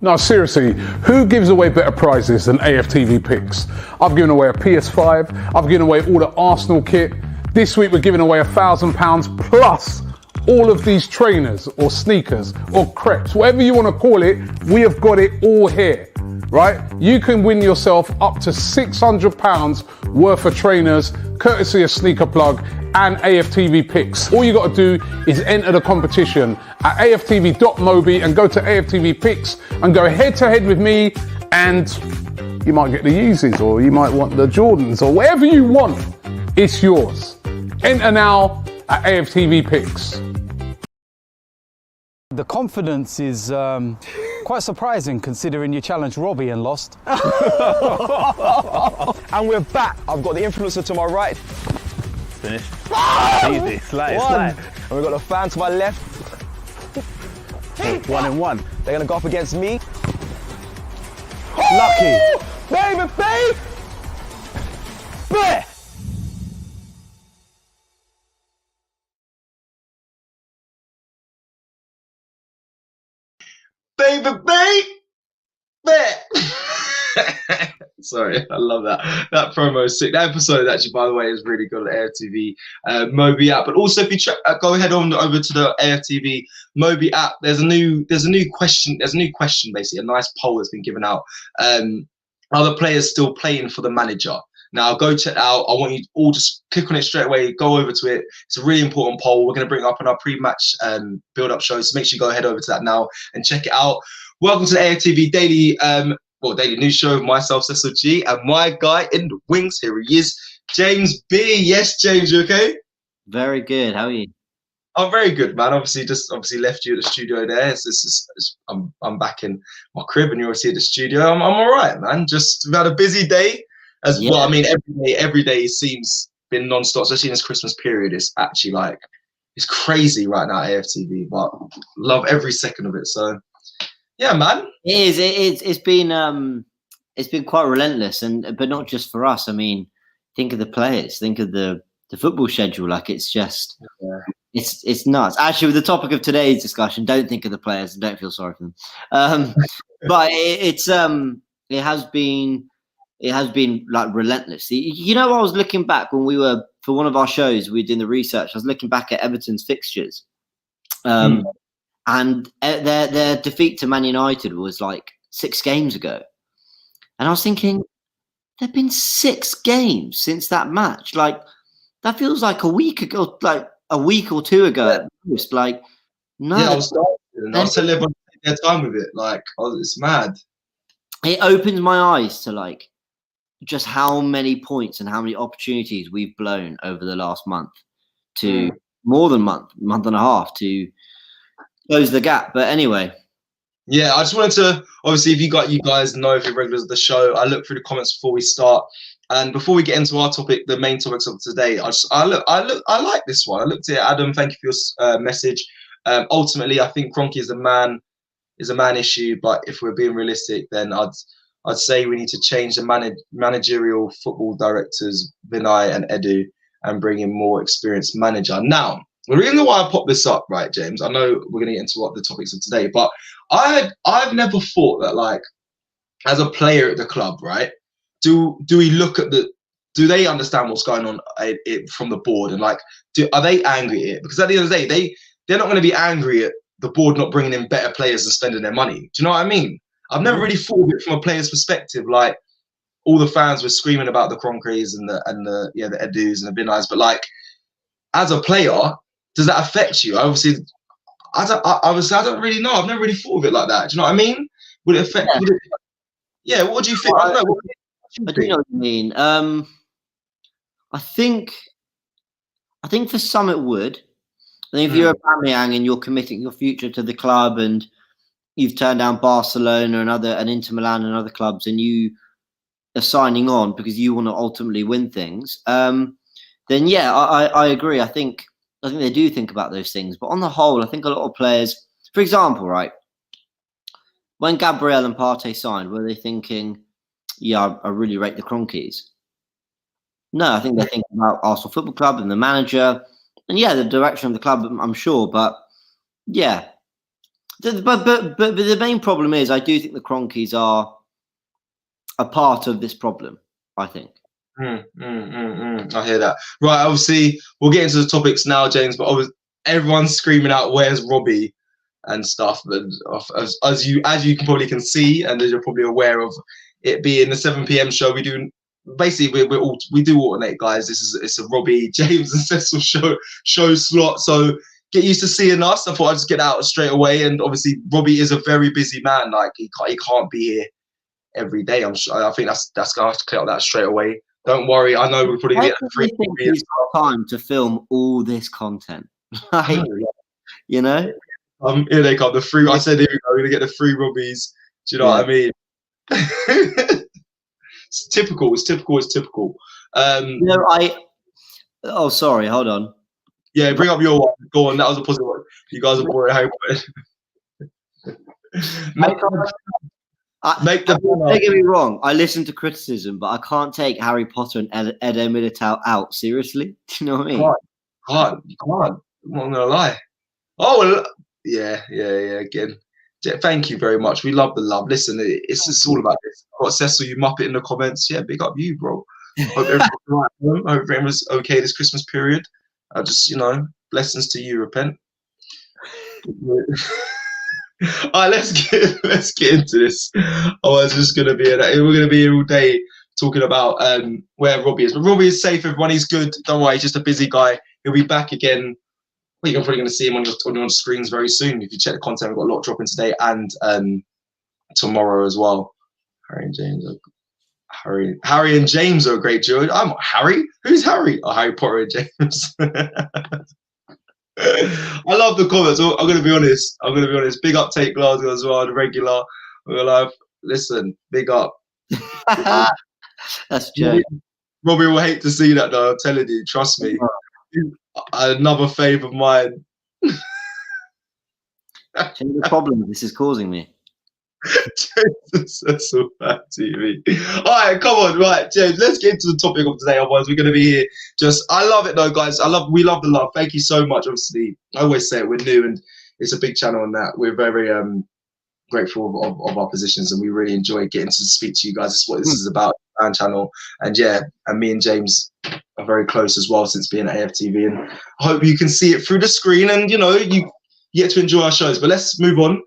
No, seriously, who gives away better prizes than AFTV Picks? I've given away a PS5, I've given away all the Arsenal kit. This week we're giving away £1,000 plus all of these trainers or sneakers or crepes, whatever you want to call it, we have got it all here, right? You can win yourself up to £600 worth of trainers, courtesy of Sneaker Plug and AFTV Picks. All you got to do is enter the competition at aftv.mobi and go to AFTV Picks and go head to head with me, and you might get the Yeezys or you might want the Jordans or whatever you want. It's yours. Enter now at AFTV Picks. The confidence is quite surprising considering you challenged Robbie and lost. And we're back. I've got the influencer to my right. Finish. Easy. Slide. And we've got the fan to my left. 1-1. They're going to go up against me. Lucky. Baby, babe. Bleh. Sorry, I love that. That promo is sick. That episode, actually, by the way, is really good on the AFTV Mobi app. But also, if you go ahead over to the AFTV Mobi app, there's a new question. There's a new question, basically, a nice poll that's been given out. Are the players still playing for the manager? Now, go check it out. I want you all just click on it straight away. Go over to it. It's a really important poll. We're going to bring it up in our pre-match build-up show. So make sure you go head over to that now and check it out. Welcome to the AFTV Daily Daily News Show with myself, Cecil G, and my guy in the wings. Here he is, James B. Yes, James, you okay? Very good. How are you? I'm very good, man. Obviously left you at the studio there. I'm back in my crib, and you're obviously at the studio. I'm all right, man. Just we've had a busy day. Well, I mean, every day seems been non-stop, especially in this Christmas period. It's actually like, it's crazy right now at AFTV, but love every second of it. So, yeah, man. It is. It's been quite relentless, but not just for us. I mean, think of the players. Think of the football schedule. Like, it's just, it's nuts. Actually, with the topic of today's discussion, don't think of the players and don't feel sorry for them. But it has been like relentless. You know, I was looking back when we were, for one of our shows, we were doing the research. I was looking back at Everton's fixtures. And their defeat to Man United was like 6 games ago. And I was thinking, there have been 6 games since that match. Like, that feels like a week ago, like a week or 2 ago at most. Like, no. Yeah, I was telling everyone to take their time with it. Like, it's mad. It opens my eyes to, like, just how many points and how many opportunities we've blown over the last month to more than month and a half to close the gap. But anyway. Yeah, I just wanted to, obviously, if you guys know, if you're regulars of the show, I look through the comments before we start. And before we get into our topic, the main topics of today, I like this one. I looked at it. Adam, thank you for your message. Ultimately, I think Kroenke is a man issue, but if we're being realistic, then I'd say we need to change the managerial football directors, Vinay and Edu, and bring in more experienced manager. Now, the reason why I popped this up, right, James, I know we're going to get into what the topics of today, but I've never thought that, like, as a player at the club, right, do we look at do they understand what's going on from the board, and like, are they angry at it? Because at the end of the day, they're not going to be angry at the board not bringing in better players and spending their money. Do you know what I mean? I've never really thought of it from a player's perspective. Like, all the fans were screaming about the Kroenkes and the Edus and the Binays, but like, as a player, does that affect you? Obviously, I don't really know. I've never really thought of it like that. Do you know what I mean? Would it affect? Yeah. What do you think? I don't know. I do know what you mean. I think for some it would. I think if you're a Aubameyang and you're committing your future to the club, and you've turned down Barcelona and Inter Milan and other clubs, and you are signing on because you want to ultimately win things, then yeah, I agree. I think they do think about those things. But on the whole, I think a lot of players, for example, right, when Gabriel and Partey signed, were they thinking, yeah, I really rate the Kroenkes? No, I think they think about Arsenal Football Club and the manager, and yeah, the direction of the club, I'm sure. But yeah, But the main problem is, I do think the Cronkies are a part of this problem. I think. I hear that. Right, obviously, we'll get into the topics now, James. But everyone's screaming out, "Where's Robbie?" and stuff. And as you can probably can see, and as you're probably aware of, it being the 7 p.m. show, we do basically we do alternate, guys. It's a Robbie, James, and Cecil show slot. So get used to seeing us. I thought I'd just get out straight away. And obviously, Robbie is a very busy man. Like he can't be here every day. I think that's gonna have to clear up that straight away. Don't worry. I know we're probably gonna get free. He's got time to film all this content, like, you know. Here they come. The free. I said, here we go. We're gonna get the free Robbies. Do you know what I mean? It's typical. It's typical. Oh, sorry. Hold on. Yeah, bring up your one. Go on. That was a positive one. You guys are boring. Don't get me wrong. I listen to criticism, but I can't take Harry Potter and Edo Militao out seriously. Do you know what I mean? You can't. I'm not gonna lie. Oh, well, yeah. Again, thank you very much. We love the love. Listen, it's all about this. I've got Cecil, you muppet in the comments. Yeah, big up you, bro. Hope everyone's okay this Christmas period. Just blessings to you. Repent. All right, let's get into this. It's just gonna be we're gonna be here all day talking about where Robbie is. But Robbie is safe. Everyone, he's good. Don't worry, he's just a busy guy. He'll be back again. Well, you're probably going to see him on screens very soon. If you check the content, we've got a lot dropping today and tomorrow as well. Harry and James are a great duo. I'm Harry. Who's Harry? Oh, Harry Potter and James. I love the comments. I'm going to be honest. Big up Tate Glasgow as well, the regular. We're live. Listen, big up. That's true. Robbie will hate to see that, though. I'm telling you. Trust me. Another fave of mine. The problem this is causing me. That's so bad TV. All right, come on, right, James. Let's get into the topic of today. Otherwise, we're going to be here. I love it though, guys. We love the love. Thank you so much. Obviously, I always say it. We're new, and it's a big channel, and that we're very grateful of our positions, and we really enjoy getting to speak to you guys. That's what this is about, fan channel, and me and James are very close as well since being at AFTV, and I hope you can see it through the screen, and you get to enjoy our shows. But let's move on.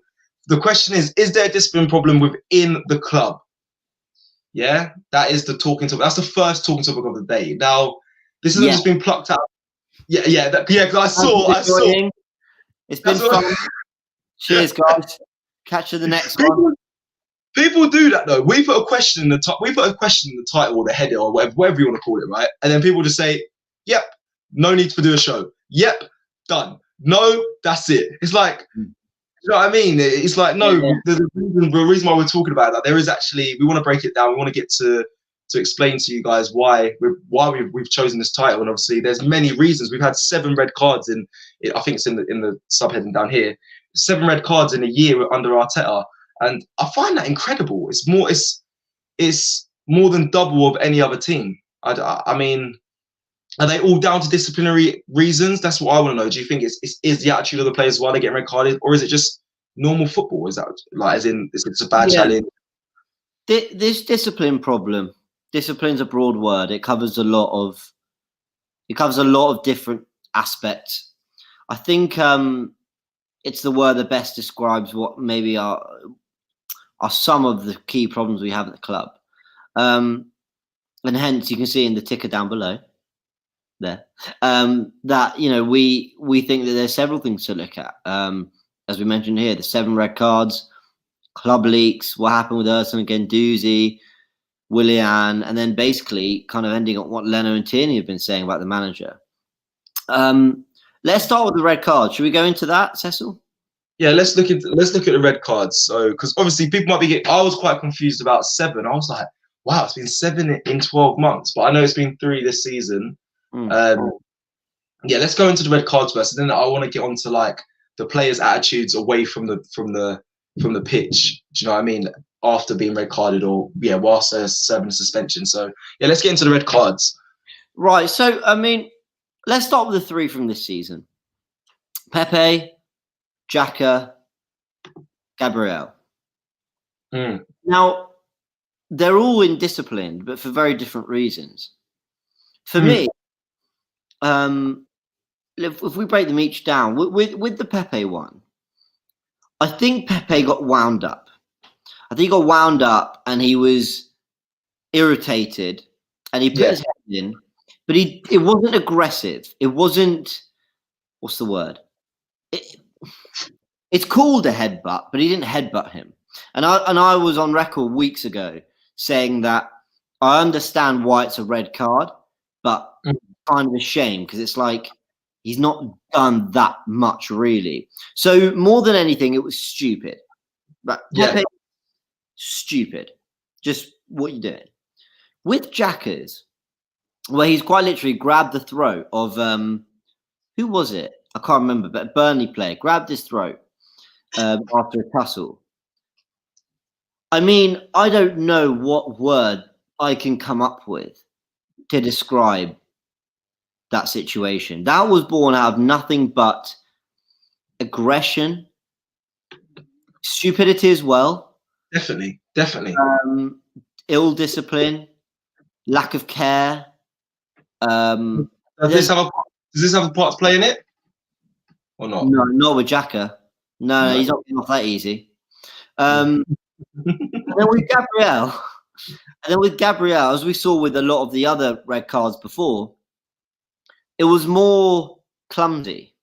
The question is there a discipline problem within the club? Yeah, that is the talking topic. That's the first talking topic of the day. Now, this hasn't just been plucked out. Because I saw. It's been fun. Cheers, guys. Catch you the next one. People do that though. We put a question in the title or the header or whatever you want to call it, right? And then people just say, "Yep, no need to do a show. Yep, done. No, that's it." It's like, you know what I mean? It's like, no. The reason why we're talking about that, there is actually, we want to break it down. We want to get to explain to you guys why we've chosen this title. And obviously, there's many reasons. We've had 7 red cards in. I think it's in the subheading down here. 7 red cards in a year under Arteta. And I find that incredible. It's more than double of any other team. I mean, are they all down to disciplinary reasons? That's what I want to know. Do you think is the attitude of the players why they get red carded, or is it just normal football? Is that like, as in, it's a bad challenge? This discipline problem. Discipline's a broad word. It covers a lot of different aspects. I think it's the word that best describes what maybe are some of the key problems we have at the club. And hence you can see in the ticker down below there that we think that there's several things to look at. As we mentioned here, the 7 red cards, club leaks, what happened with Urson Guendouzi, Willian, and then basically kind of ending on what Leno and Tierney have been saying about the manager. Let's start with the red card. Should we go into that, Cecil? Yeah, let's look at the red cards. So, because obviously people might be I was quite confused about 7. I was like, wow, it's been 7 in 12 months, but I know it's been 3 this season. Let's go into the red cards first, and then I want to get onto like the players' attitudes away from the pitch. Do you know what I mean? After being red carded, or whilst they're serving suspension. So let's get into the red cards. Right. So I mean, let's start with the 3 from this season: Pepe, Xhaka, Gabriel. Mm. Now, they're all indisciplined, but for very different reasons. For me, if we break them each down, with the Pepe one, I think Pepe got wound up. I think he got wound up and he was irritated and he put his head in, but it wasn't aggressive. It wasn't, what's the word? It's called a headbutt, but he didn't headbutt him. And I was on record weeks ago saying that I understand why it's a red card, but kind of a shame because it's like he's not done that much really. So more than anything, it was stupid. But Pepe, stupid. Just what you're doing. With Jackers, where he's quite literally grabbed the throat of who was it? I can't remember, but a Burnley player grabbed his throat after a tussle. I mean, I don't know what word I can come up with to describe that situation. That was born out of nothing but aggression, stupidity as well. Definitely. Ill discipline, lack of care. Does this have a part to play in it, or not? No, not with Xhaka. No, he's not getting off that easy. And then with Gabriel, as we saw with a lot of the other red cards before, it was more clumsy.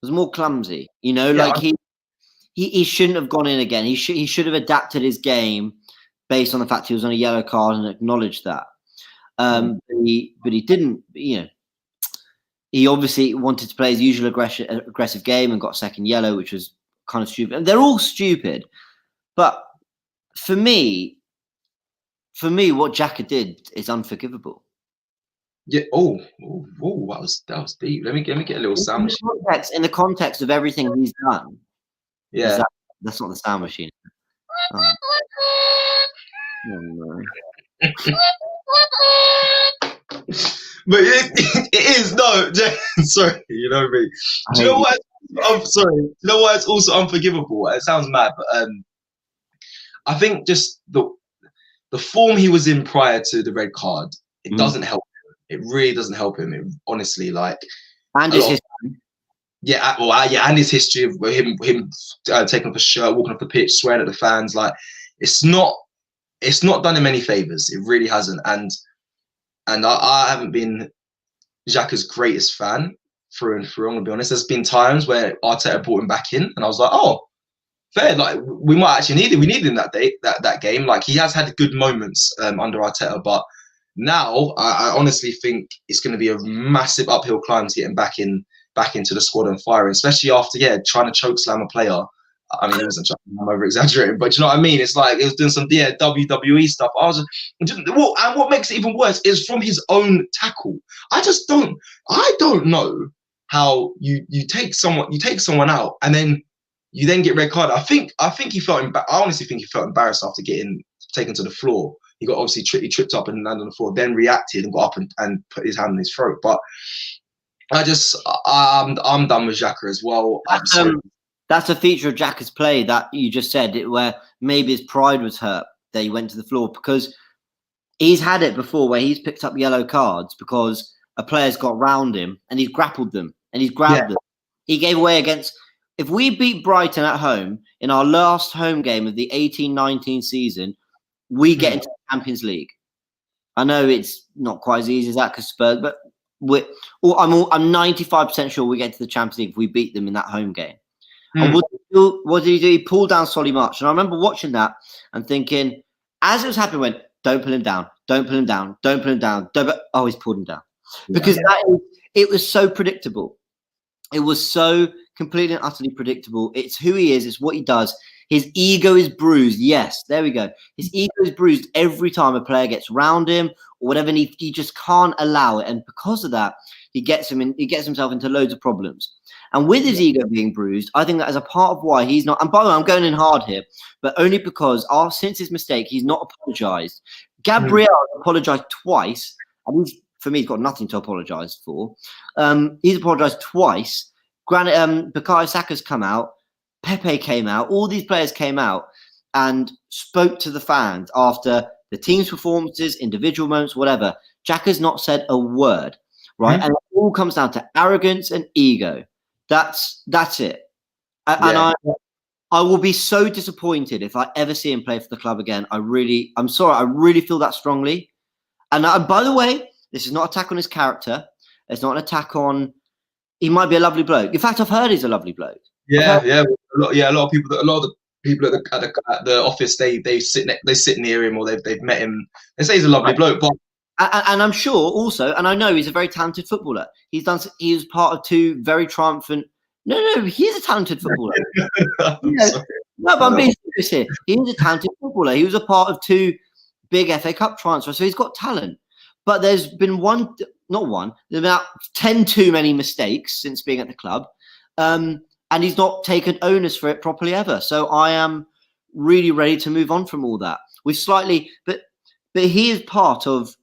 You know, like he shouldn't have gone in again. He should have adapted his game based on the fact he was on a yellow card and acknowledged that. But he didn't. You know, he obviously wanted to play his usual aggressive game and got a second yellow, which was kind of stupid. And they're all stupid. But for me, what Xhaka did is unforgivable. Yeah. Oh, that was deep. Let me get a little sound machine. In the context of everything he's done. Yeah. That's not the sound machine. Oh no. But it is no. Sorry, you know me. Do you know what? I'm sorry. You know why it's also unforgivable? It sounds mad, but I think just the form he was in prior to the red card, it doesn't help him. It really doesn't help him. It, honestly, like, and his history. And his history of him taking off a shirt, walking off the pitch, swearing at the fans, like it's not done him any favors. It really hasn't. And I haven't been Xhaka's greatest fan through and through. I'm gonna be honest. There's been times where Arteta brought him back in, and I was like, oh, fair. Like we might actually need him. We needed him that game. Like he has had good moments under Arteta, but now I honestly think it's going to be a massive uphill climb to get him back into the squad and firing, especially after trying to choke slam a player. I mean, it wasn't I'm over exaggerating, but you know what I mean? It's like it was doing some WWE stuff. And what makes it even worse is from his own tackle. I don't know how you take someone out and then you then get red card. I think he felt I honestly think he felt embarrassed after getting taken to the floor. He got he tripped up and landed on the floor, then reacted and got up and put his hand in his throat. But I'm done with Xhaka as well. That's a feature of Xhaka's play that you just said, where maybe his pride was hurt that he went to the floor, because he's had it before where he's picked up yellow cards because a player's got round him and he's grappled them and he's grabbed them. He gave away if we beat Brighton at home in our last home game of the 18-19 season, we get into the Champions League. I know it's not quite as easy as that because Spurs, but I'm 95% sure we get to the Champions League if we beat them in that home game. And what did he do? He pulled down Solly March. And I remember watching that and thinking, as it was happening, went, don't pull him down, don't pull him down, don't pull him down. Oh, he's pulled him down. Because it was so predictable. It was so completely and utterly predictable. It's who he is. It's what he does. His ego is bruised. Yes, there we go. His ego is bruised every time a player gets round him or whatever, and he just can't allow it. And because of that, he gets himself into loads of problems. And with his ego being bruised, I think that is a part of why he's not. And by the way, I'm going in hard here, but only because since his mistake, he's not apologised. Gabriel apologised twice, and for me, he's got nothing to apologise for. He's apologised twice. Granted, Bukayo Saka's come out, Pepe came out. All these players came out and spoke to the fans after the team's performances, individual moments, whatever. Xhaka's not said a word, right? And it all comes down to arrogance and ego. That's it. And I will be so disappointed if I ever see him play for the club again. I'm sorry. I really feel that strongly. And by the way, this is not an attack on his character. It's not an attack on. He might be a lovely bloke. In fact, I've heard he's a lovely bloke. Yeah. A lot of people. A lot of the people at the office, they sit near him, or they've met him. They say he's a lovely bloke, but. And I'm sure also, and I know he's a very talented footballer. He was part of 2 very triumphant. No, he is a talented footballer. No, but I'm being serious here. He is a talented footballer. He was a part of 2 big FA Cup transfers, so he's got talent. But there's been there's been about 10 too many mistakes since being at the club, and he's not taken onus for it properly ever. So I am really ready to move on from all that. But he is part of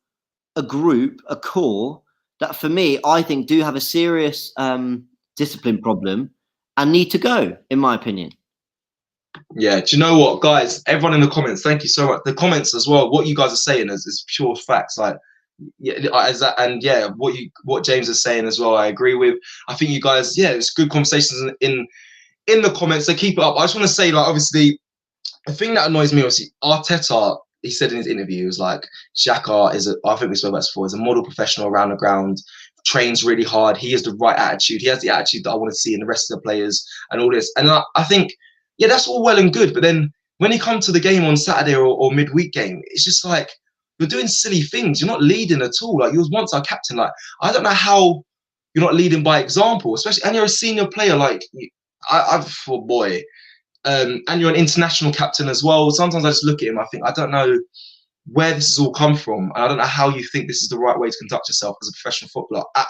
a group, a core that, for me, I think do have a serious discipline problem and need to go, in my opinion. Yeah, do you know what, guys? Everyone in the comments, thank you so much. The comments as well. What you guys are saying is pure facts. Like, what James is saying as well, I agree with. I think you guys, it's good conversations in the comments. So keep it up. I just want to say, like, obviously, the thing that annoys me, obviously, Arteta. He said in his interview, he was like, Xhaka I think we spoke about this before, is a model professional around the ground, trains really hard. He has the right attitude. He has the attitude that I want to see in the rest of the players and all this. And I think, that's all well and good. But then when you come to the game on Saturday or midweek game, it's just like, you're doing silly things. You're not leading at all. Like, you was once our captain. Like, I don't know how you're not leading by example, especially, and you're a senior player. Like, and you're an international captain as well. Sometimes I just look at him, I think, I don't know where this has all come from. And I don't know how you think this is the right way to conduct yourself as a professional footballer at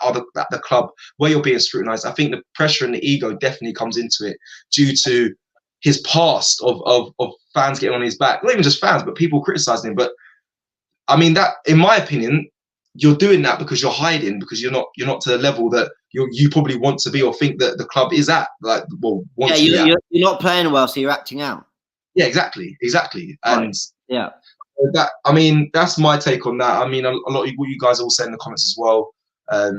the club where you're being scrutinised. I think the pressure and the ego definitely comes into it due to his past of fans getting on his back. Not even just fans, but people criticising him. But I mean, that, in my opinion, you're doing that because you're hiding, because you're not to the level that you probably want to be or think that the club is at. Like, well, you're not playing well, so you're acting out. Yeah, exactly. And right. That's my take on that. I mean, a lot of what you guys all said in the comments as well. I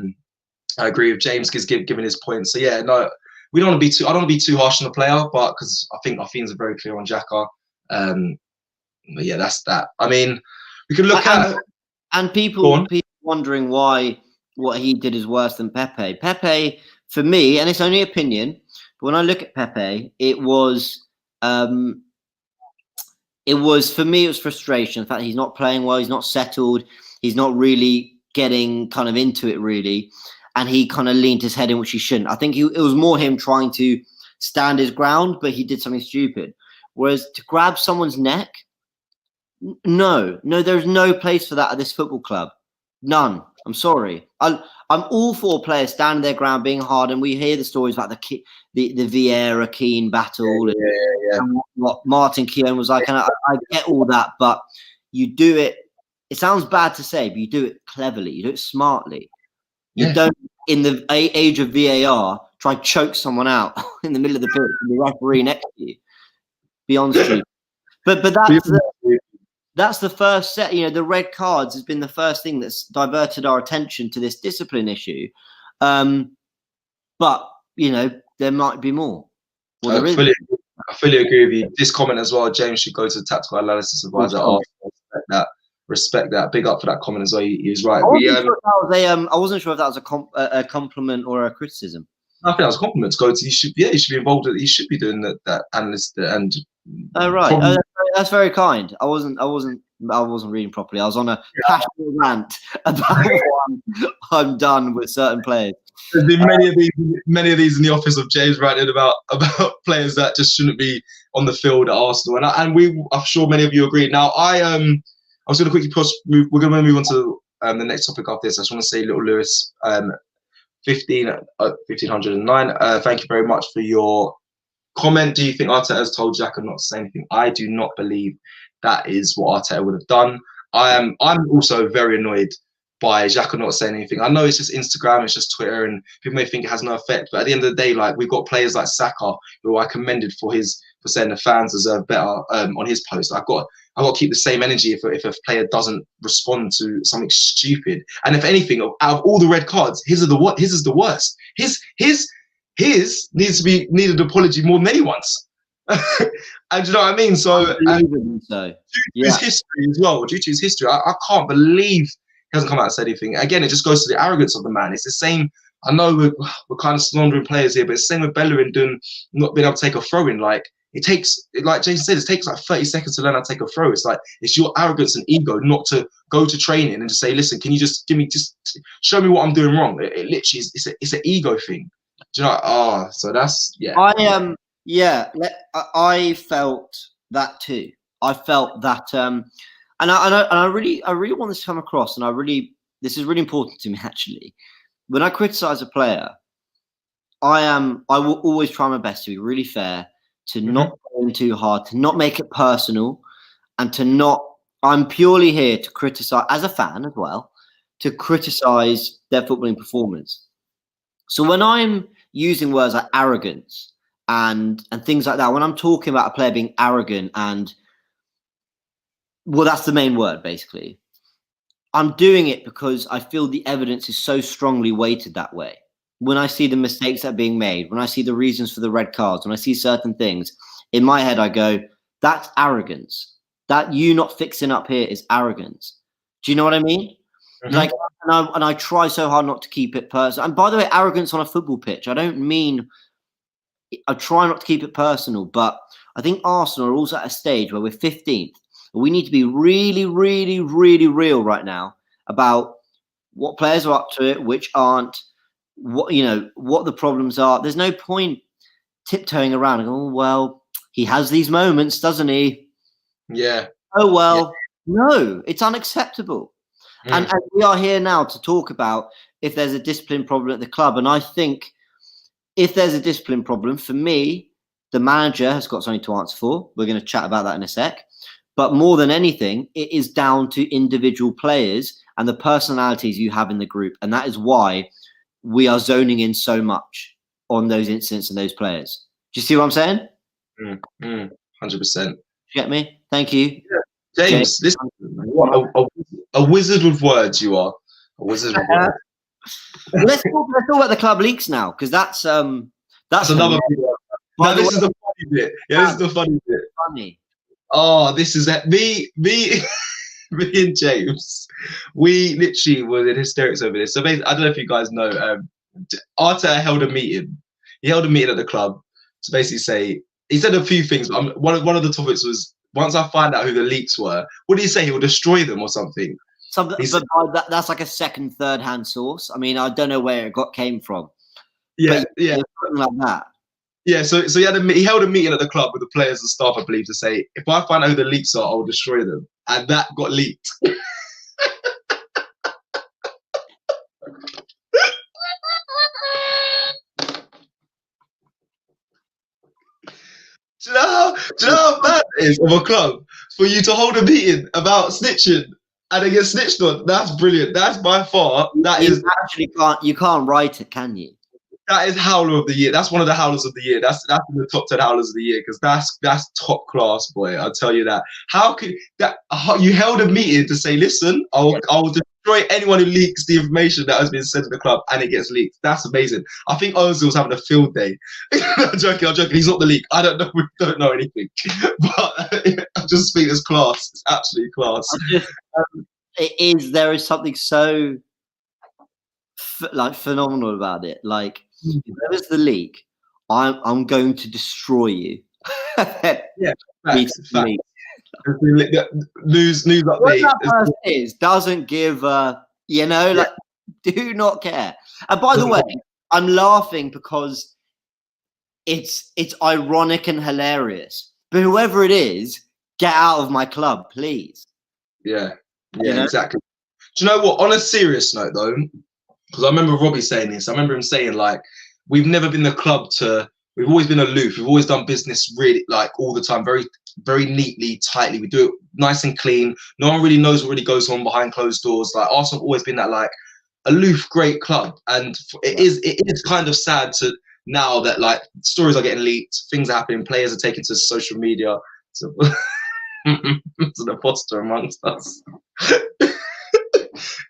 agree with James giving his point. So I don't want to be too harsh on the player, but because I think our feelings are very clear on Xhaka. But that's that. I mean, we can look at. And people wondering why what he did is worse than Pepe. Pepe, for me, and it's only opinion, but when I look at Pepe, it was for me, it was frustration. The fact that he's not playing well, he's not settled, he's not really getting kind of into it really, and he kind of leaned his head in, which he shouldn't. I think it was more him trying to stand his ground, but he did something stupid. Whereas to grab someone's neck, no, there's no place for that at this football club. None. I'm sorry. I'm all for players standing their ground, being hard, and we hear the stories about the Vieira Keane battle and what Martin Keown was like. And I get all that, but you do it. It sounds bad to say, but you do it cleverly. You do it smartly. You don't, in the age of VAR, try and choke someone out in the middle of the pitch and the referee next to you. Beyond stupid. But that's the first set. The red cards has been the first thing that's diverted our attention to this discipline issue. But there might be more. Well, I fully agree with you. This comment as well, James should go to the tactical analysis advisor. Respect that. Big up for that comment as well. He was right. I wasn't sure if that was a compliment or a criticism. I think that was a compliment. You should be involved. You should be doing that analyst and. Oh right, that's very kind. I wasn't reading properly. I was on a passionate rant about what I'm done with certain players. There's been many of these in the office of James ranting about players that just shouldn't be on the field at Arsenal, and I'm sure many of you agree. Now I was going to quickly we're going to move on to the next topic after this. I just want to say, little Lewis, 1509. Thank you very much for your comment. Do you think Arteta has told Xhaka not to say anything? I do not believe that is what Arteta would have done. I'm also very annoyed by Xhaka not saying anything. I know it's just Instagram, it's just Twitter, and people may think it has no effect. But at the end of the day, like we've got players like Saka, who I commended for saying the fans deserve better on his post. I've got to keep the same energy if a player doesn't respond to something stupid. And if anything, out of all the red cards, his is the worst. His needed an apology more than anyone's. And do you know what I mean? So, due to his history as well, due to his history, I can't believe he hasn't come out and said anything. Again, it just goes to the arrogance of the man. It's the same. I know we're kind of slandering players here, but it's the same with Bellerin not being able to take a throw in. Like it takes, like Jason said, it takes like 30 seconds to learn how to take a throw. It's like it's your arrogance and ego not to go to training and just say, listen, can you just show me what I'm doing wrong? It literally it's an ego thing. Do you know? So that's I felt that too. I felt that, and I really want this to come across, and this is really important to me actually. When I criticize a player, I will always try my best to be really fair, to not go in too hard, to not make it personal, and to not. I'm purely here to criticize as a fan as well, to criticize their footballing performance. So when I'm using words like arrogance and things like that, when I'm talking about a player being arrogant and, well, that's the main word basically, I'm doing it because I feel the evidence is so strongly weighted that way. When I see the mistakes that are being made, when I see the reasons for the red cards, when I see certain things, in my head I go, that's arrogance. That you not fixing up here is arrogance. Do you know what I mean? Like, and I try so hard not to keep it personal. And by the way, arrogance on a football pitch, I try not to keep it personal, but I think Arsenal are also at a stage where we're 15th. We need to be really, really, really real right now about what players are up to it, which aren't, what the problems are. There's no point tiptoeing around and going, oh, well, he has these moments, doesn't he? Yeah. Oh, well, no, it's unacceptable. And we are here now to talk about if there's a discipline problem at the club. And I think if there's a discipline problem, for me, the manager has got something to answer for. We're going to chat about that in a sec. But more than anything, it is down to individual players and the personalities you have in the group. And that is why we are zoning in so much on those incidents and those players. Do you see what I'm saying? 100%. You get me? Thank you. Yeah. James, listen, what a wizard with words you are. A wizard with words. Let's talk about the club leaks now, because that's another big one. Now, this is the funny bit. Yeah, this is the funny bit. Funny. Oh, this is it. Me and James, we literally were in hysterics over this. So basically, I don't know if you guys know, Arteta held a meeting. He held a meeting at the club to basically say, he said a few things. But one of the topics was, once I find out who the leaks were, what did he say? He will destroy them or something. But that's like a second, third-hand source. I mean, I don't know where it came from. Yeah, something like that. Yeah, so he held a meeting at the club with the players and staff, I believe, to say, if I find out who the leaks are, I'll destroy them. And that got leaked. Do you know how bad it is of a club for you to hold a meeting about snitching and then get snitched on? That's brilliant. That's by far, you can't write it, can you? That is howler of the year. That's one of the howlers of the year. That's in the top 10 howlers of the year, because that's top class, boy. I'll tell you that. How could that? You held a meeting to say, listen, I'll destroy anyone who leaks the information that has been sent to the club, and it gets leaked. That's amazing. I think Ozil's having a field day. I'm joking. He's not the leak. I don't know. We don't know anything, but I just think it's class. It's absolutely class. There is something so phenomenal about it. Like, if there was the leak, I'm going to destroy you. Yeah, facts. News update. What that person doesn't give do not care. And by the way, I'm laughing because it's ironic and hilarious. But whoever it is, get out of my club, please. Yeah, exactly. Do you know what? On a serious note, though, because I remember Robbie saying this. I remember him saying, like, we've never been the club to we've always been aloof. We've always done business really like all the time, very, very neatly, tightly. We do it nice and clean. No one really knows what really goes on behind closed doors. Like Arsenal have always been that like aloof, great club, and it is kind of sad to now that like stories are getting leaked, things are happening, players are taken to social media. So, it's an imposter amongst us.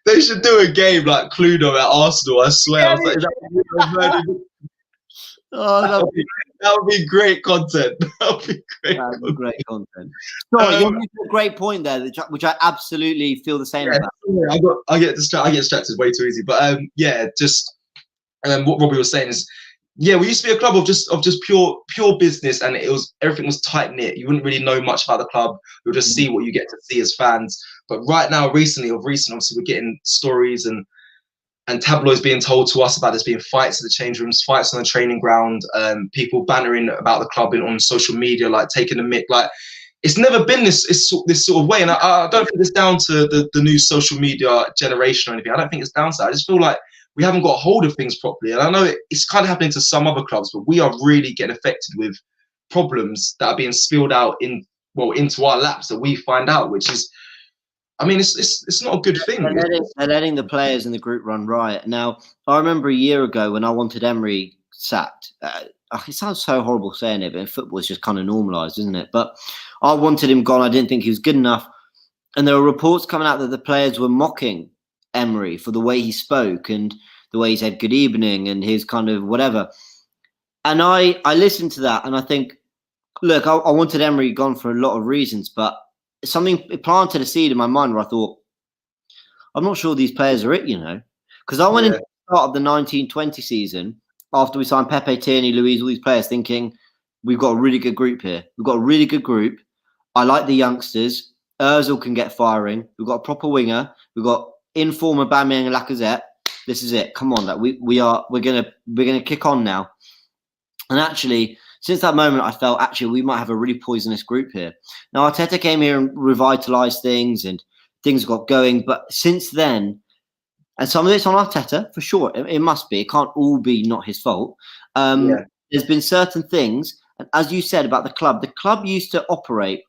They should do a game like Cluedo at Arsenal. I swear. I was like, that would be great content. That would be great. That would be great content. Sorry, you made a great point there, which I absolutely feel the same about. I get distracted way too easy. But yeah, just what Robbie was saying is, yeah, we used to be a club of just pure business, and everything was tight knit. You wouldn't really know much about the club. You'll just see what you get to see as fans. But right now, recently, obviously, we're getting stories and tabloids being told to us about there's being fights in the change rooms, fights on the training ground, people bannering about the club on social media, like taking a mick. Like it's never been this sort of way, and I don't think it's down to the new social media generation or anything. I don't think it's down to that. I just feel like we haven't got hold of things properly, and I know it's kind of happening to some other clubs, but we are really getting affected with problems that are being spilled out into our laps that we find out, which is. I mean, it's not a good thing. They're letting the players in the group run riot. Now, I remember a year ago when I wanted Emery sacked. It sounds so horrible saying it, but in football it's just kind of normalised, isn't it? But I wanted him gone. I didn't think he was good enough. And there were reports coming out that the players were mocking Emery for the way he spoke and the way he said good evening and his kind of whatever. And I listened to that and I think, look, I wanted Emery gone for a lot of reasons, but it planted a seed in my mind where I thought, I'm not sure these players are it, because I went into the start of the 1920 season after we signed Pepe, Tierney, Luiz, all these players thinking we've got a really good group here. We've got a really good group. I like the youngsters. Ozil can get firing. We've got a proper winger. We've got inform Aubameyang and Lacazette. This is it. Come on, we're gonna kick on now. And actually, since that moment, I felt actually we might have a really poisonous group here. Now, Arteta came here and revitalised things and things got going. But since then, and some of it's on Arteta, for sure, it must be. It can't all be not his fault. There's been certain things, and as you said about the club used to operate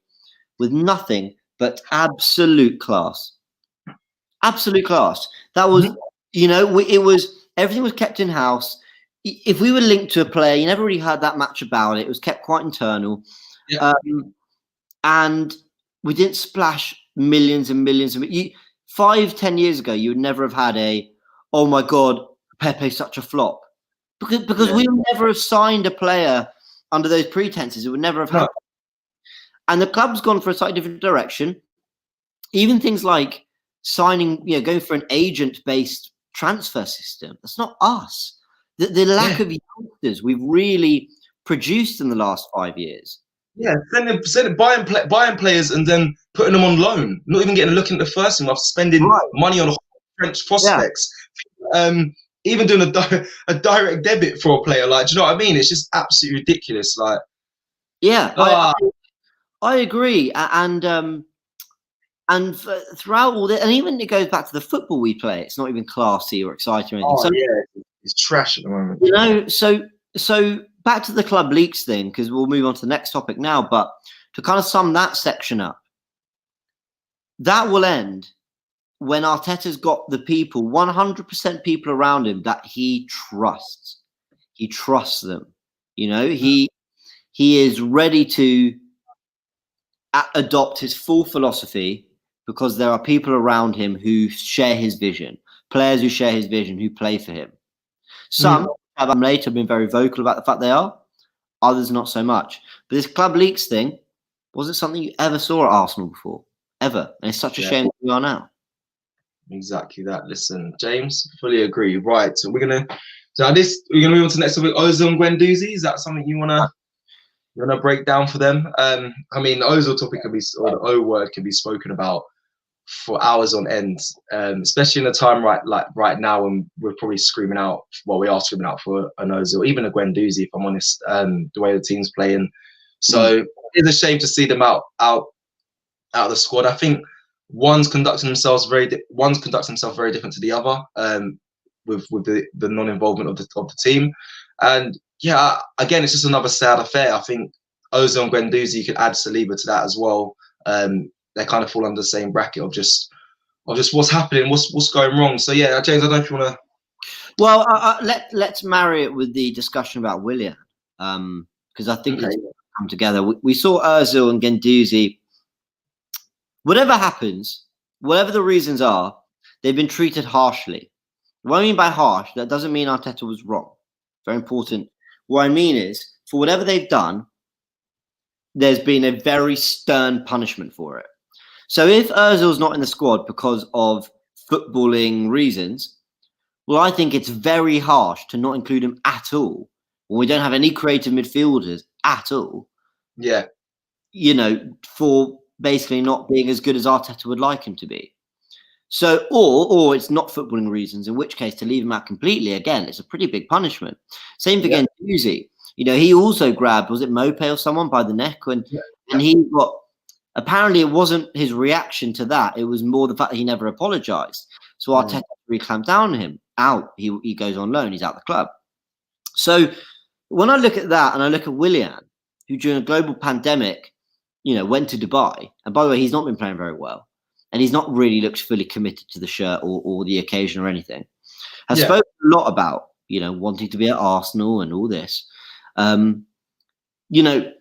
with nothing but absolute class. Absolute class. That was, it was, everything was kept in-house. If we were linked to a player, you never really heard that much about it. It was kept quite internal. Yeah. And we didn't splash millions and millions. 5-10 years ago, you would never have had oh my God, Pepe's such a flop. Because we would never have signed a player under those pretenses. It would never have happened. And the club's gone for a slightly different direction. Even things like signing, going for an agent-based transfer system. That's not us. The lack of youngsters we've really produced in the last 5 years. Yeah, buying players and then putting them on loan, not even getting a look into the first team after spending money on French prospects. Yeah. Even doing a direct debit for a player, like, do you know what I mean? It's just absolutely ridiculous. Like, yeah, I agree, and throughout all that, and even it goes back to the football we play. It's not even classy or exciting or anything. It's trash at the moment. So back to the club leaks thing, because we'll move on to the next topic now. But to kind of sum that section up, that will end when Arteta's got the people, 100% people around him that he trusts. He trusts them. He is ready to adopt his full philosophy because there are people around him who share his vision, players who share his vision, who play for him. Some have later been very vocal about the fact they are, others not so much. But this club leaks thing wasn't something you ever saw at Arsenal before, ever. And it's such a shame that we are now. Exactly that. Listen, James, fully agree. Right, so we're gonna move on to the next topic. Ozil and Guendouzi. Is that something you wanna break down for them? I mean, the Ozil topic or the O word can be spoken about for hours on end, especially in a time right now when we're probably screaming out. Well, we are screaming out for an Ozil, even a Guendouzi, if I'm honest. The way the team's playing, so it's a shame to see them out of the squad. I think one's conducting themselves very different to the other, with the non-involvement of the team. And yeah, again, it's just another sad affair. I think Ozil and Guendouzi, you could add Saliba to that as well. They kind of fall under the same bracket of just what's happening, what's going wrong. So yeah, James, I don't know if you want to. Well, let's marry it with the discussion about Willian, because I think it's come together. We saw Ozil and Guendouzi. Whatever happens, whatever the reasons are, they've been treated harshly. What I mean by harsh, that doesn't mean Arteta was wrong. Very important. What I mean is, for whatever they've done, there's been a very stern punishment for it. So if Ozil's not in the squad because of footballing reasons, well, I think it's very harsh to not include him at all when we don't have any creative midfielders at all. Yeah. You know, for basically not being as good as Arteta would like him to be. So, or it's not footballing reasons, in which case to leave him out completely, again, it's a pretty big punishment. Same for Guendouzi. You know, he also grabbed, was it Mope or someone by the neck? And he got, apparently it wasn't his reaction to that. It was more the fact that he never apologised. So Arteta really clamped down on him. Out. He goes on loan. He's out the club. So when I look at that and I look at Willian, who during a global pandemic, you know, went to Dubai. And by the way, he's not been playing very well. And he's not really looked fully committed to the shirt or the occasion or anything. Has spoken a lot about, you know, wanting to be at Arsenal and all this. You know,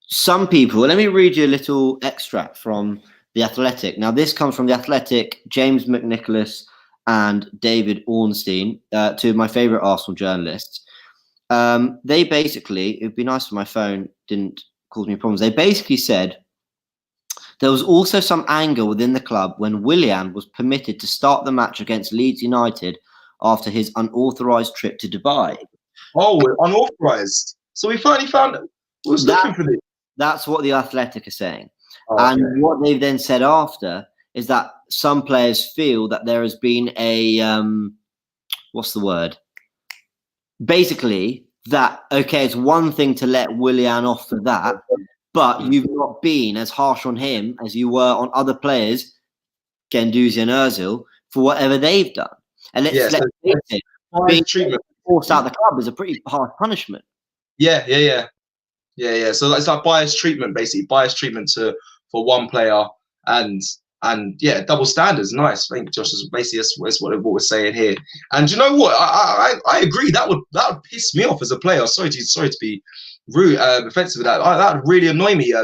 some people, let me read you a little extract from The Athletic. Now, this comes from The Athletic, James McNicholas and David Ornstein, two of my favourite Arsenal journalists. They basically, it'd be nice if my phone didn't cause me problems. They basically said, there was also some anger within the club when Willian was permitted to start the match against Leeds United after his unauthorised trip to Dubai. Oh, unauthorised. So we finally found who was looking for this. That's what The Athletic are saying. Oh, and what they've then said after is that some players feel that there has been a, what's the word? Basically, that, okay, it's one thing to let Willian off for that, but you've not been as harsh on him as you were on other players, Guendouzi and Ozil, for whatever they've done. And let's face it, being forced out of the club is a pretty harsh punishment. Yeah. So it's like biased treatment, basically biased treatment for one player, and yeah, double standards. Nice, thank you, Josh. Basically, that's what we're saying here. And you know what? I agree. That would piss me off as a player. Sorry to be rude, offensive with that. That would really annoy me.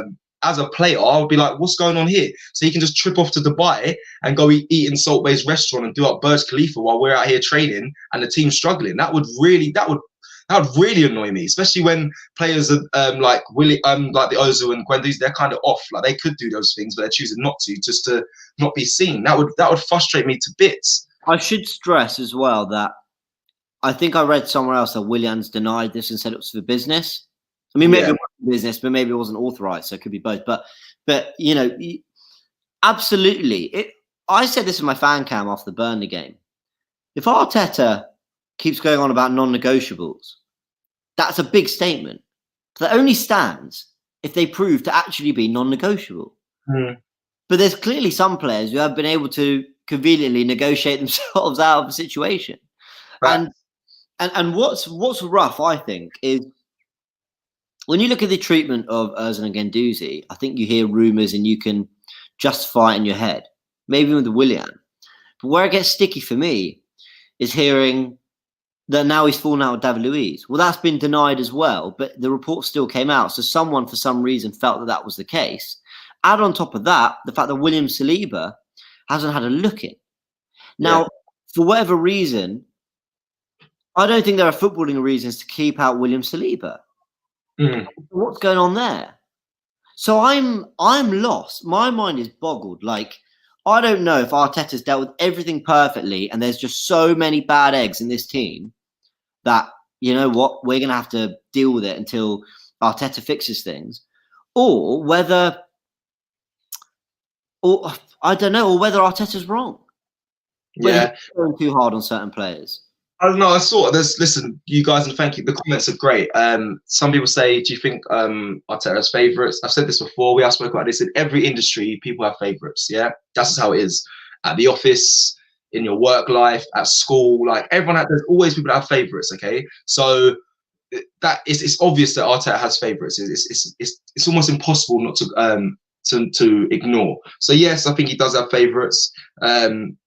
As a player, I would be like, what's going on here? So you can just trip off to Dubai and go eat in Salt-Bay's restaurant and do up Burj Khalifa while we're out here training and the team's struggling. That would really annoy me, especially when players are like the Ozil and Guendouzi, they're kind of off. Like they could do those things, but they're choosing not to, just to not be seen. That would frustrate me to bits. I should stress as well that I think I read somewhere else that Willian's denied this and said it was for business. I mean, maybe it wasn't business, but maybe it wasn't authorised, so it could be both. But you know, absolutely. I said this in my fan cam after the Burnley game. If Arteta keeps going on about non-negotiables, that's a big statement. That only stands if they prove to actually be non-negotiable. But there's clearly some players who have been able to conveniently negotiate themselves out of a situation. Right. And what's rough, I think, is when you look at the treatment of Ozil and Guendouzi, I think you hear rumours and you can justify it in your head, maybe with Willian. But where it gets sticky for me is hearing that now he's fallen out with David Luiz. Well, that's been denied as well, but the report still came out. So someone, for some reason, felt that was the case. Add on top of that, the fact that William Saliba hasn't had a look in. Now, for whatever reason, I don't think there are footballing reasons to keep out William Saliba. What's going on there? So I'm lost. My mind is boggled. Like, I don't know if Arteta's dealt with everything perfectly and there's just so many bad eggs in this team that, you know what, we're going to have to deal with it until Arteta fixes things. Or whether Arteta's wrong. Whether he's going too hard on certain players. I don't know. I saw this. Listen, you guys, and thank you. The comments are great. Some people say, "Do you think Arteta has favourites?" I've said this before. We have spoken about this in every industry. People have favourites. Yeah, that's just how it is. At the office, in your work life, at school, like everyone. There's always people that have favourites. Okay, so that it's obvious that Arteta has favourites. It's almost impossible not to ignore. So yes, I think he does have favourites.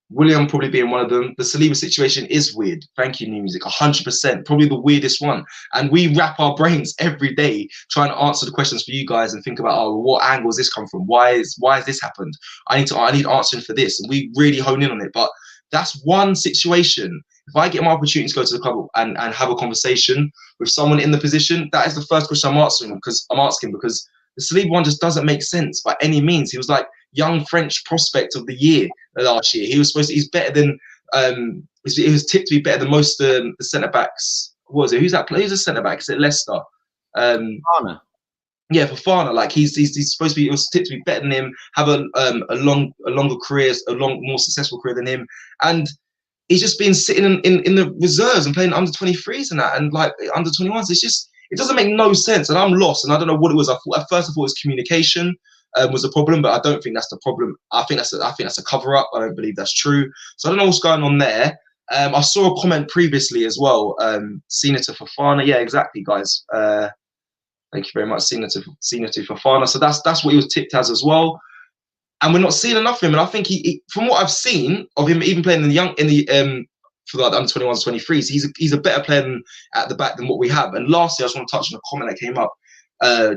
William probably being one of them. The Saliba situation is weird. Thank you, New Music. 100%, probably the weirdest one. And we wrap our brains every day trying to answer the questions for you guys and think about, oh, what angle has this come from? Why has this happened? I need answering for this, and we really hone in on it. But that's one situation. If I get my opportunity to go to the club and have a conversation with someone in the position, that is the first question I'm asking because the Saliba one just doesn't make sense by any means. He was like young French prospect of the year last year. He's better than he was tipped to be better than most the centre backs. What was it? Who's that player? Who's a centre back? Is it Leicester? Fofana. Yeah, Fofana. Like he's supposed to be. It was tipped to be better than him. Have a longer career, more successful career than him, and he's just been sitting in the reserves and playing under 23s and that, and like under 21s. It doesn't make no sense, and I'm lost, and I don't know what it was. At first I thought it was communication was a problem, but I don't think that's the problem. I think that's a cover up. I don't believe that's true. So I don't know what's going on there. I saw a comment previously as well. Senator Fofana, yeah, exactly, guys. Thank you very much, Senator Fofana. So that's what he was tipped as well. And we're not seeing enough of him. And I think he from what I've seen of him, even playing for the under 21s, 23s, he's a better player at the back than what we have. And lastly, I just want to touch on a comment that came up.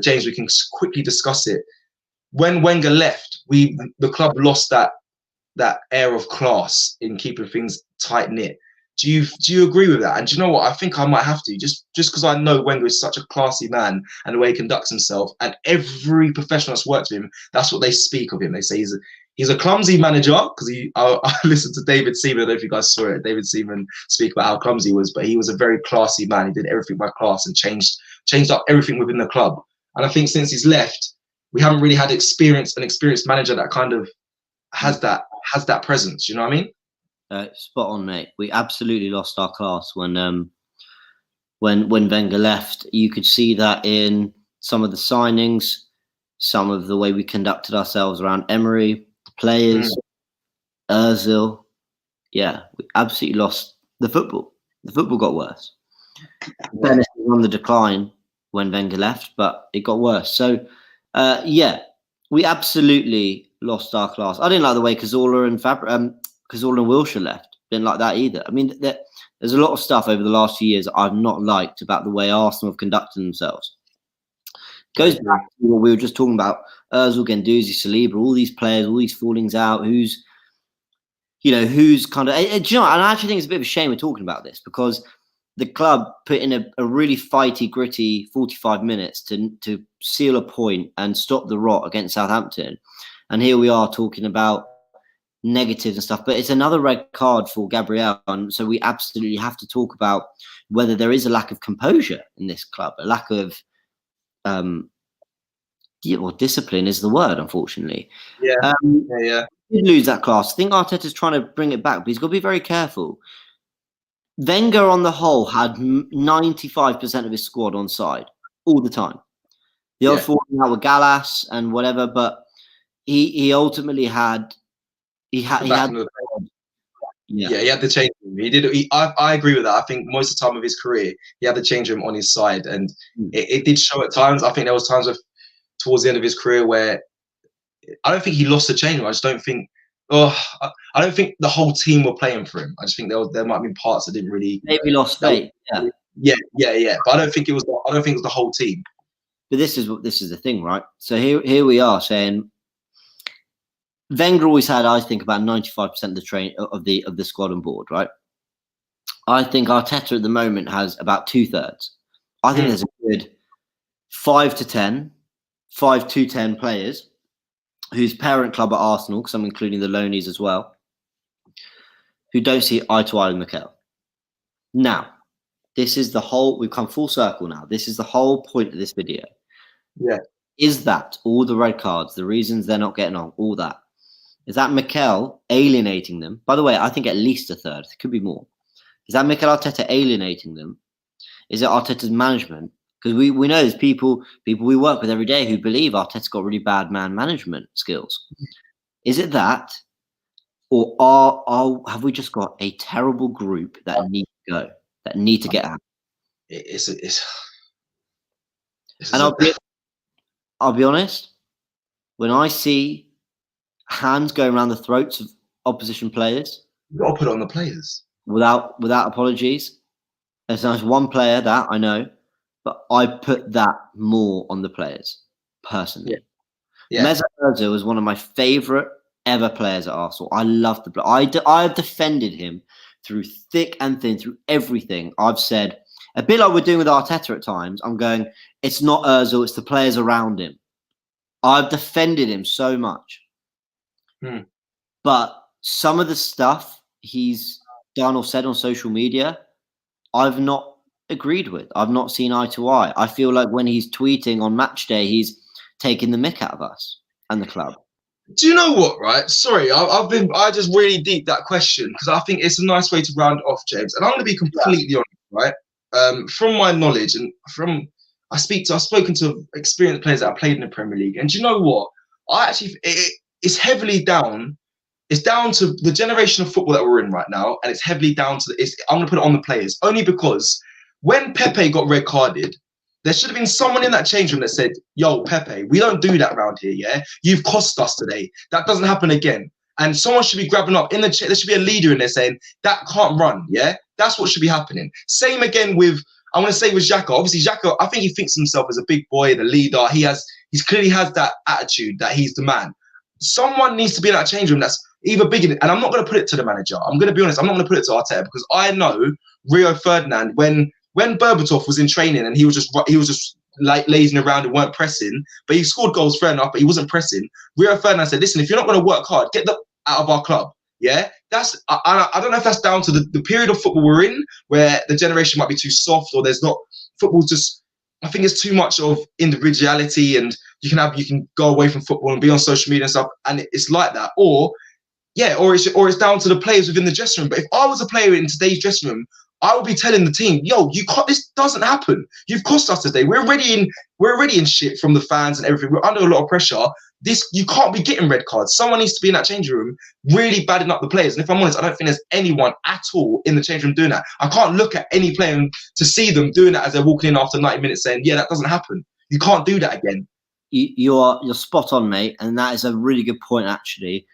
James, we can quickly discuss it. When Wenger left, the club lost that air of class in keeping things tight knit. Do you agree with that? And do you know what? I think I might have to, just because I know Wenger is such a classy man and the way he conducts himself, and every professional that's worked with him, that's what they speak of him. They say he's a clumsy manager, because I listened to David Seaman. I don't know if you guys saw it. David Seaman speak about how clumsy he was, but he was a very classy man. He did everything by class and changed up everything within the club. And I think since he's left, we haven't really had an experienced manager that kind of has that presence. You know what I mean? Spot on, mate. We absolutely lost our class when Wenger left. You could see that in some of the signings, some of the way we conducted ourselves around Emery, the players, Ozil. Yeah, we absolutely lost the football. The football got worse. Venice was on the decline when Wenger left, but it got worse. So, yeah, we absolutely lost our class. I didn't like the way Cazorla and Wilshere left. Didn't like that either. I mean, there's a lot of stuff over the last few years I've not liked about the way Arsenal have conducted themselves. Goes back to what we were just talking about: Ozil, Guendouzi, Saliba, all these players, all these fallings out. Who's kind of? Do you know? And I actually think it's a bit of a shame we're talking about this, because the club put in a really fighty, gritty 45 minutes to seal a point and stop the rot against Southampton, and here we are talking about negatives and stuff. But it's another red card for Gabriel, and so we absolutely have to talk about whether there is a lack of composure in this club, a lack of discipline is the word, unfortunately. Yeah. He did lose that class. I think Arteta's trying to bring it back, but he's got to be very careful. Wenger, on the whole, had 95% of his squad on side all the time. The odd falling out with Gallas and whatever, but he ultimately had. He had he had the change room. He did. I agree with that. I think most of the time of his career, he had the change room on his side, and it did show at times. I think there was times towards the end of his career where I don't think he lost the change room. I just don't think. I don't think the whole team were playing for him. I just think there might have been parts that didn't really. Maybe lost faith. Yeah. But I don't think it was. I don't think it was the whole team. But this is the thing, right? So here we are saying. Wenger always had, I think, about 95% of the squad on board, right? I think Arteta at the moment has about 2/3. I think there's a good 5 to 10 players whose parent club are Arsenal, because I'm including the loanies as well, who don't see eye to eye with Mikel. Now, this is the whole. We've come full circle now. This is the whole point of this video. Yeah. Is that all the red cards, the reasons they're not getting on, all that? Is that Mikel alienating them? By the way, I think at least 1/3. It could be more. Is that Mikel Arteta alienating them? Is it Arteta's management? Because we know there's people we work with every day who believe Arteta's got really bad man management skills. Is it that? Or have we just got a terrible group that need to go, that need to get out? it's And I'll be honest, when I see hands going around the throats of opposition players you got to put it on the players. without apologies, there's nice one player that I know, but I put that more on the players personally. Yeah. Mesut Ozil was one of my favourite ever players at Arsenal. I loved the player. I've defended him through thick and thin, through everything. I've said, a bit like we're doing with Arteta at times, I'm going, it's not Ozil, it's the players around him. I've defended him so much. But some of the stuff he's done or said on social media, I've not agreed with. I've not seen eye to eye. I feel like when he's tweeting on match day, he's taking the mick out of us and the club. Do you know what, right? Sorry, I just really deep that question because I think it's a nice way to round off, James. And I'm going to be completely honest, right? From my knowledge and I've spoken to experienced players that have played in the Premier League. And do you know what? It's heavily down. It's down to the generation of football that we're in right now. And it's heavily down to, I'm going to put it on the players only because when Pepe got red carded, there should have been someone in that change room that said, yo, Pepe, we don't do that around here, yeah? You've cost us today. That doesn't happen again. And someone should be grabbing up in the chair. There should be a leader in there saying, that can't run, yeah? That's what should be happening. Same again with, I want to say with Xhaka. Obviously, Xhaka, I think he thinks himself as a big boy, the leader. He clearly has that attitude that he's the man. Someone needs to be in that change room that's either big, and I'm not going to put it to the manager. I'm going to be honest. I'm not going to put it to Arteta because I know Rio Ferdinand, when Berbatov was in training and he was just like lazing around and weren't pressing, but he scored goals fair enough, but he wasn't pressing. Rio Ferdinand said, listen, if you're not going to work hard, get out of our club. Yeah, I don't know if that's down to the period of football we're in where the generation might be too soft or there's not football. Just I think it's too much of individuality and you can go away from football and be on social media and stuff and it's like that. Or it's down to the players within the dressing room. But if I was a player in today's dressing room, I would be telling the team, yo, this doesn't happen. You've cost us today. We're already in shit from the fans and everything. We're under a lot of pressure. You can't be getting red cards. Someone needs to be in that changing room really badding up the players. And if I'm honest, I don't think there's anyone at all in the changing room doing that. I can't look at any player to see them doing that as they're walking in after 90 minutes saying, yeah, that doesn't happen. You can't do that again. You're spot on, mate. And that is a really good point, actually.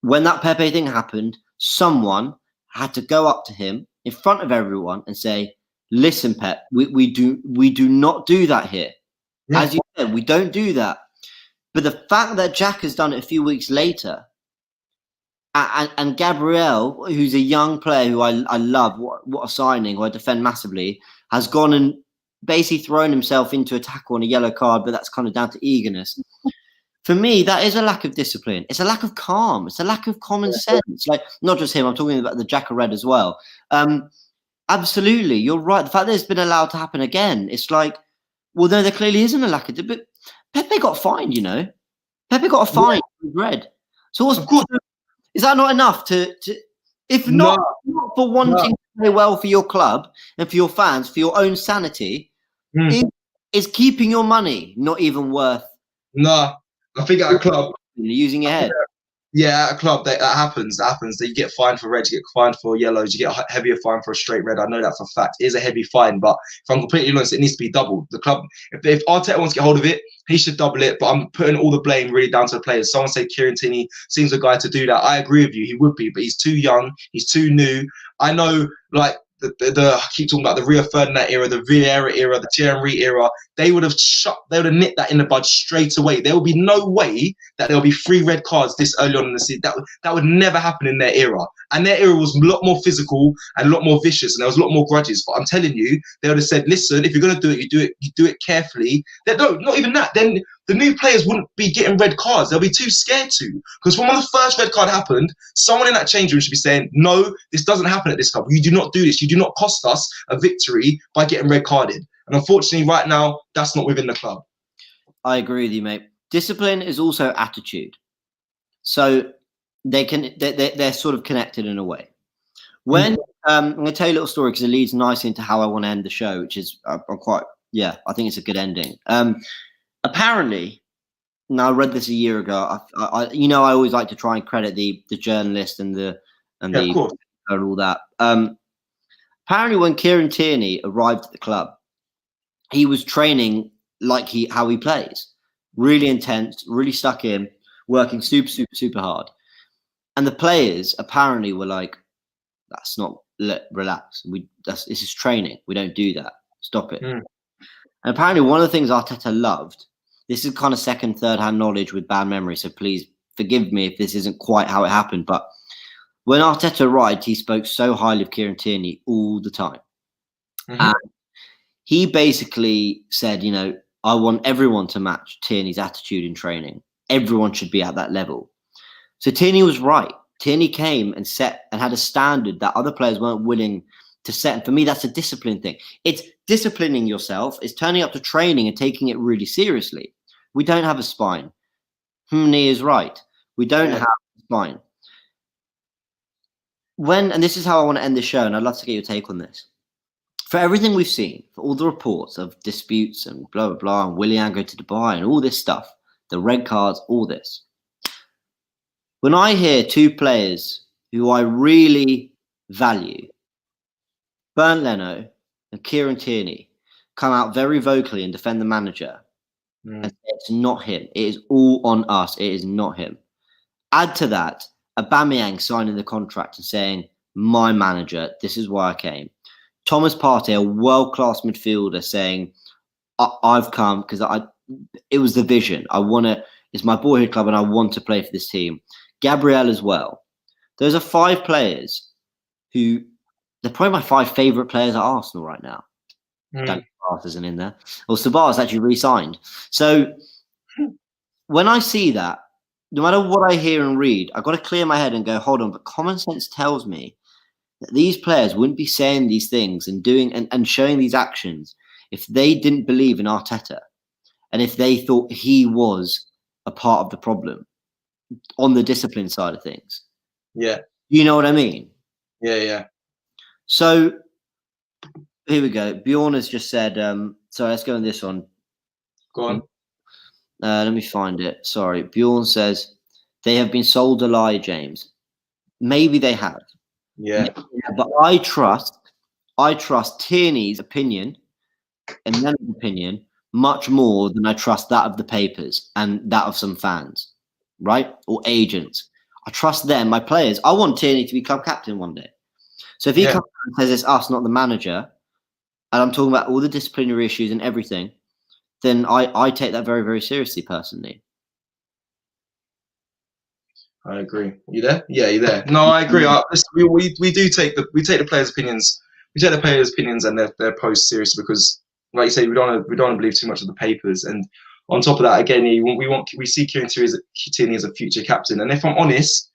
When that Pepe thing happened, someone had to go up to him in front of everyone and say, listen, Pep, we do not do that here. Yeah. As you said, we don't do that. But the fact that Jack has done it a few weeks later, and Gabriel, who's a young player who I love, what a signing, who I defend massively, has gone and basically thrown himself into a tackle on a yellow card, but that's kind of down to eagerness. For me, that is a lack of discipline. It's a lack of calm. It's a lack of common sense. Like, not just him, I'm talking about the Jack Red as well. Absolutely, you're right. The fact that it's been allowed to happen again, it's like, well, no, there clearly isn't a lack of discipline. But Pepe got fined, you know. Pepe got a fine with red. So is that not enough to if not for wanting to play well for your club and for your fans, for your own sanity, is keeping your money not even worth? No, I think at a club using your head. Yeah, at a club that happens. You get fined for red, you get fined for yellows, you get a heavier fine for a straight red. I know that for a fact. It is a heavy fine, but if I'm completely honest, it needs to be doubled. The club, if Arteta wants to get hold of it, he should double it. But I'm putting all the blame really down to the players. Someone said Kieran Tierney seems a guy to do that. I agree with you. He would be, but he's too young. He's too new. I know, like, I keep talking about the Rio Ferdinand era, the Vieira era, the Thierry era. They would have nipped that in the bud straight away. There would be no way that there will be 3 red cards this early on in the season. That would never happen in their era. And their era was a lot more physical and a lot more vicious, and there was a lot more grudges. But I'm telling you, they would have said, listen, if you're going to do it, you do it carefully. Not even that. Then the new players wouldn't be getting red cards. They'll be too scared to. Because when the first red card happened, someone in that change room should be saying, no, this doesn't happen at this club. You do not do this. You do not cost us a victory by getting red carded. And unfortunately, right now, that's not within the club. I agree with you, mate. Discipline is also attitude. So they're sort of connected in a way. When I'm going to tell you a little story because it leads nicely into how I want to end the show, which is I think it's a good ending. Apparently, now I read this a year ago. I always like to try and credit the journalist and all that. Apparently, when Kieran Tierney arrived at the club, he was training like how he plays, really intense, really stuck in, working super, super, super hard. And the players apparently were like, "That's not relax. This is training. We don't do that. Stop it." And apparently, one of the things Arteta loved. This is kind of second, third-hand knowledge with bad memory, so please forgive me if this isn't quite how it happened. But when Arteta arrived, he spoke so highly of Kieran Tierney all the time. And he basically said, you know, I want everyone to match Tierney's attitude in training. Everyone should be at that level. So Tierney was right. Tierney came and set and had a standard that other players weren't willing to set. And for me, that's a discipline thing. It's disciplining yourself. It's turning up to training and taking it really seriously. We don't have a spine. Nia is right. We don't have a spine. And this is how I want to end the show, and I'd love to get your take on this. For everything we've seen, for all the reports of disputes and blah, blah, blah, and Willian go to Dubai and all this stuff, the red cards, all this. When I hear two players who I really value, Bernd Leno and Kieran Tierney, come out very vocally and defend the manager, and say it's not him. It is all on us. It is not him. Add to that, Aubameyang signing the contract and saying, my manager, this is why I came. Thomas Partey, a world-class midfielder, saying, I've come because it was the vision. It's my boyhood club and I want to play for this team. Gabriel as well. Those are 5 players who, they're probably my 5 favourite players at Arsenal right now. Dan Sabah isn't in there. Well, Sabah's actually re-signed. So when I see that, no matter what I hear and read, I've got to clear my head and go, hold on, but common sense tells me that these players wouldn't be saying these things and doing and showing these actions if they didn't believe in Arteta and if they thought he was a part of the problem on the discipline side of things. Yeah. You know what I mean? Yeah. So here we go. Bjorn has just said, sorry, let's go on this one. Go on. Let me find it. Sorry. Bjorn says, they have been sold a lie, James. Maybe they have. Yeah. But I trust Tierney's opinion and Lennon's opinion much more than I trust that of the papers and that of some fans, right? Or agents. I trust them, my players. I want Tierney to be club captain one day. So if he comes and says it's us, not the manager, and I'm talking about all the disciplinary issues and everything, then I take that very, very seriously personally. I agree. You there? Yeah, you're there. No, I agree. We do take the players' opinions. We take the players' opinions and their posts seriously because, like you say, we don't want to believe too much of the papers. And on top of that, again, we see Kieran Tierney as a future captain. And if I'm honest,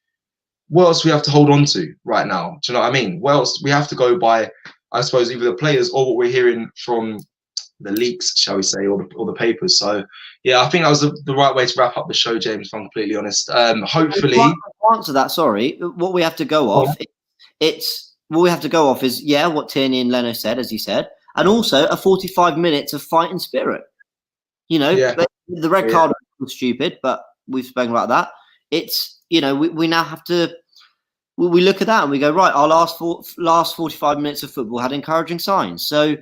what else we have to hold on to right now? Do you know what I mean? What else we have to go by? I suppose either the players or what we're hearing from the leaks, shall we say, or the papers. So yeah, I think that was the right way to wrap up the show, James, if I'm completely honest. Hopefully to answer that, sorry, what we have to go off is what Tierney and Leno said, as you said, and also a 45 minutes of fighting spirit. You know, the red card was stupid, but we've spoken about that. It's, you know, we now have to we look at that and we go, right, our last 45 minutes of football had encouraging signs. So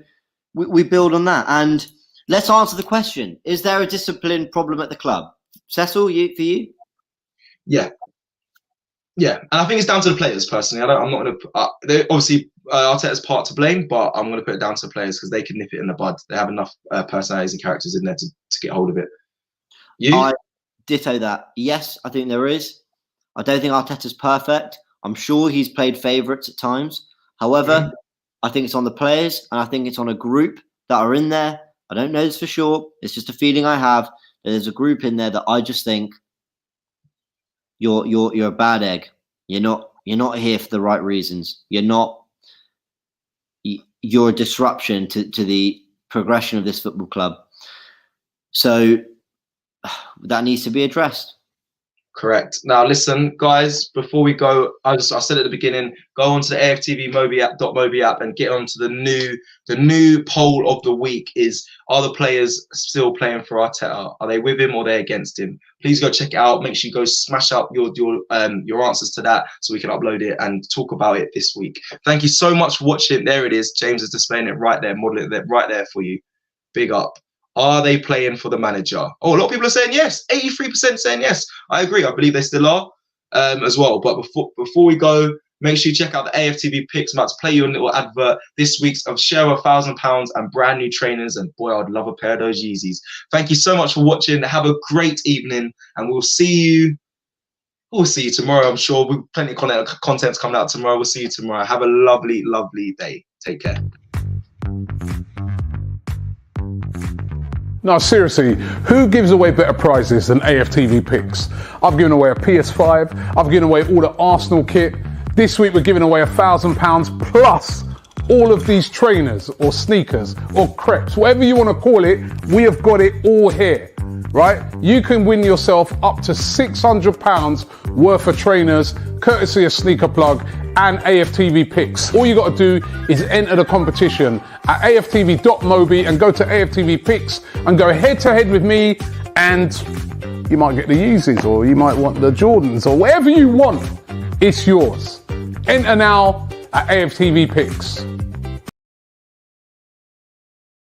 we build on that. And let's answer the question. Is there a discipline problem at the club? Cecil, for you? Yeah. And I think it's down to the players, personally. I'm not going to... obviously, Arteta's part to blame, but I'm going to put it down to the players because they can nip it in the bud. They have enough personalities and characters in there to get hold of it. You? I ditto that. Yes, I think there is. I don't think Arteta's perfect. I'm sure he's played favourites at times. However, I think it's on the players and I think it's on a group that are in there. I don't know this for sure. It's just a feeling I have that there's a group in there that I just think you're a bad egg. You're not here for the right reasons. You're a disruption to the progression of this football club. So that needs to be addressed. Correct. Now, listen, guys, before we go, I said at the beginning, go onto the AFTV Moby app and get onto the new poll of the week is, are the players still playing for Arteta? Are they with him or they against him? Please go check it out. Make sure you go smash up your answers to that so we can upload it and talk about it this week. Thank you so much for watching. There it is. James is displaying it right there, modeling it right there for you. Big up. Are they playing for the manager? Oh, a lot of people are saying yes. 83% saying yes. I agree. I believe they still are as well. But before we go, make sure you check out the AFTV picks. I'm about to play you a little advert this week's of share £1,000 and brand new trainers. And boy, I'd love a pair of those Yeezys. Thank you so much for watching. Have a great evening, and we'll see you tomorrow. I'm sure we've plenty of content's coming out tomorrow. We'll see you tomorrow. Have a lovely, lovely day. Take care. No, seriously, who gives away better prizes than AFTV picks? I've given away a PS5, I've given away all the Arsenal kit. This week we're giving away £1,000 plus all of these trainers or sneakers or crepes, whatever you want to call it, we have got it all here, right? You can win yourself up to £600 worth of trainers, courtesy of Sneaker Plug and AFTV picks. All you got to do is enter the competition at aftv.mobi and go to AFTV picks and go head to head with me, and you might get the Yeezys or you might want the Jordans or whatever you want. It's yours. Enter now at AFTV picks.